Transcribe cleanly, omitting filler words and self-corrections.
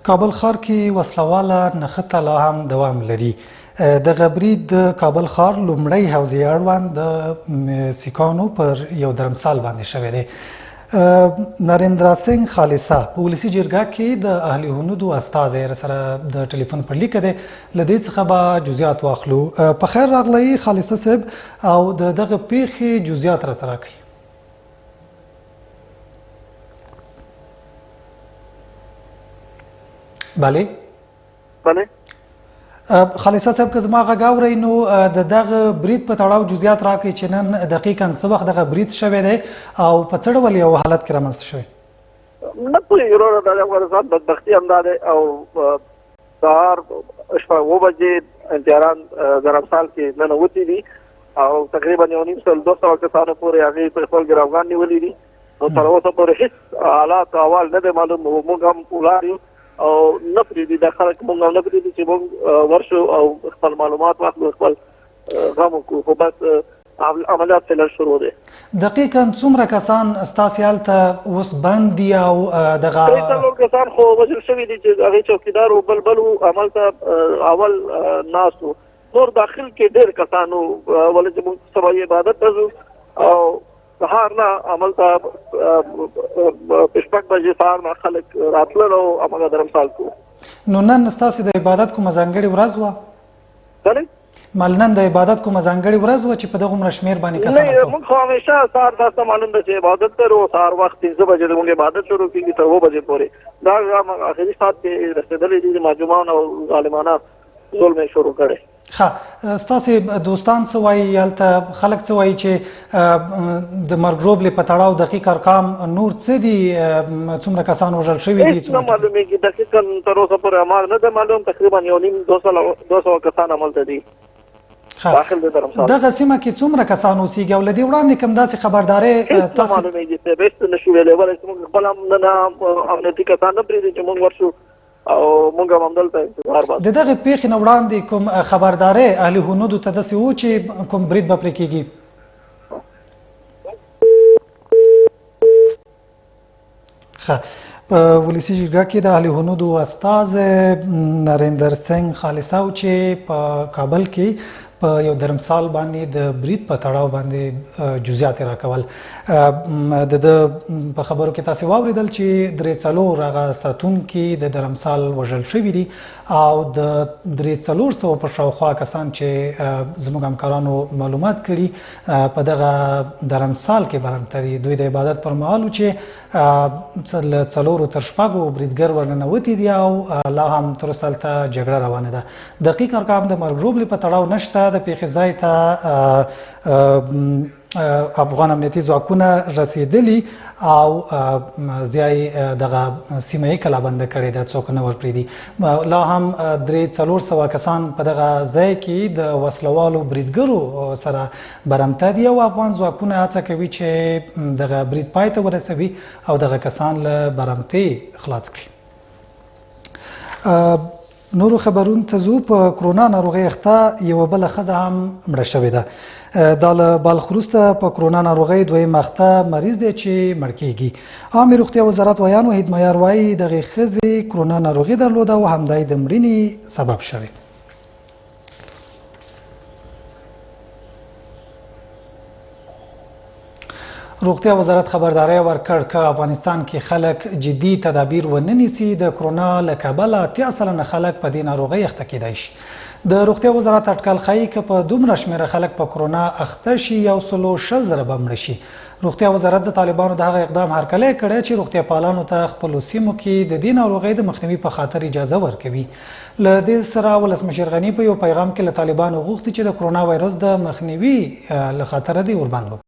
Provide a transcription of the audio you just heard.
کابل ښار کې وسلواله نښته لا هم دوام لري. دغه برید د کابل ښار لومړی حوزې اړوند د سیکانو پر یو درمسال باندې شوی دی. نریندرا سنگ خالصه په ولسي جرګه کې د اهل هنودو استازی سره د ټلیفون پر لیکه دی. له دې څخه به جزئیات واخلو. په خیر راغلی خالصه صاحب، او د دغه پیښې جزئیات راته راکړئ. بله خالصه صاحب، که زما غږ اورئ نو د دغه برید په تړاو جزئیات راکړئ چې نن دقیقاً څه وخت دغه برید شوی دی او په څه ډول یو حالت کې رامنځته شوی. نه پوهېږو وروره، د افغانستان بدبختي همدا دی او سهار شپږ اوه بجې انتیاران درمسال کې ننوتي دي او تقریبا 1.5 کسانو پورې هغې په خپل ګروګان نیولي دي. نو تر اوسه پورې هېڅ حالات احوال نه دی معلوم. موږ هم ولاړ یو او نه پرېږدي دا خلک، موږ هم نه پرېږدي چې موږ ورشو او خپل معلومات واخلو، خپل غم وکړو. خو بس عملیات فعلا شروع دی. دقیقاً څومره کسان ستاسې هلته اوس بند دي او دغه 3 کسان خو وژل شوي دي چې هغې چوکیدار و، بل و هملته اول ناست و. نور داخل کې ډېر کسان و، ولې چې موږ سبا عبادت ته ځو او سهار نه هملته په 6 بجې سهار نه خلک راتلل او هماغه درمسال کوو. نو نن ستاسې د عبادت کومه ځانګړې ورځ وه؟ بلې نن د عبادت کومه ځانګړې ورځ وه چې په دغومره شمېر باندې کسان نه، موږ خو همیشه سهار داسې معلوم ده چې عبادت کوو. سهار وخت 5 بجې زموږ عبادت شروع کېږي تر 7 بجې پورې. دا آخري ساعت کې رسېدلی دي. ماجومان او ظالمانه ظلم یې شروع کړی. ښه، ستاسې دوستان څه وایي هلته؟ خلک څه وایي چې د مرګ ژوبلې په تړاو دقیق ارقام نور څه دي؟ څومره کسان وژل شوي دي؟ هېڅ نه معلومېږي دقیقاً تر اوسه پورې امال نه ده معلوم. تقریبا 1.5 کسان هملته دي داخل د درمسال. دغه سیمه کې څومره کسان اوسېږي او له دې وړاندې کوم داسې خبرداری هېڅ نه معلومېږي صاحب، هېڅ نه شو ویلی. ولې چې موږ خپل هم نه امنیتي کسان نه پرېږدي چې موږ ورشو او موږ هم همدلته انتظار باسو. د دغې پیښې نه وړاندې کوم خبرداری اهل هنودو ته داسې و چې کوم برید به پرې کېږي؟ ښه، په ولسي جرګه کې د اهل هنودو استازی نریندر سنگ خالصه و چې په کابل کې په یو درمسال باندې د برید په تړاو باندې جزئیات یې راکول. د ده په خبرو کې تاسې واورېدل چې 3 هغه ساتونکي د درمسال وژل شوي دي او د 300 په شاوخوا کسان چې زموږ همکارانو معلومات کړي په دغه درمسال کې برمته دي. دوی د عبادت پر مهال و چې له 4 تر 6 بریدګر ورننوتي دي او لا هم تر اوسه هلته جګړه روانه ده. دقیق ارقام د مرګ ژوبلې په تړاو نشته. د پیښې ځای ته افغان امنیتي ځواکونه رسېدلي او ځای دغه سیمه یې کلابنده کړې ده، څوک نه ورپرېږدي. لا هم 300 کسان په دغه ځای کې د وسلوالو بریدګرو سره برمته دي او افغان ځواکونه هڅه کوي چې دغه برید پای ته ورسوي او دغه کسان له برمتۍ خلاص کړي. نورو خبرونو ته ځو. په کرونا ناروغۍ اخته یوه بله ښځه هم مړه شوې ده. دا له بالغ وروسته په کرونا ناروغۍ دویم اخته مریض دی چې مړ کېږي. عامې روغتیا وزارت ویان وحید معیار وایي دغې ښځې کرونا ناروغي درلوده او همدا یې د مړینې سبب شوی. روغتیا وزارت خبرداری ورکړ که افغانستان کې خلک جدي تدابیر ونه نیسي د کرونا له کبله 80 سلنه خلک په دې ناروغۍ اخته کېدای شي. د روغتیا وزارت اټکل ښیي که په دومره شمېره خلک په کرونا اخته شي 160,000 به مړه شي. روغتیا وزارت د طالبانو د هغه اقدام هرکلی کړی چې روغتیا پالانو ته خپلو سیمو کې د دې ناروغۍ د مخنیوي په خاطر اجازه ورکوي. له دې سره ولسمشر غني په یو پیغام کې له طالبانو غوښتي چې د کرونا وایرس د مخنیوي له خاطره دې ورباندې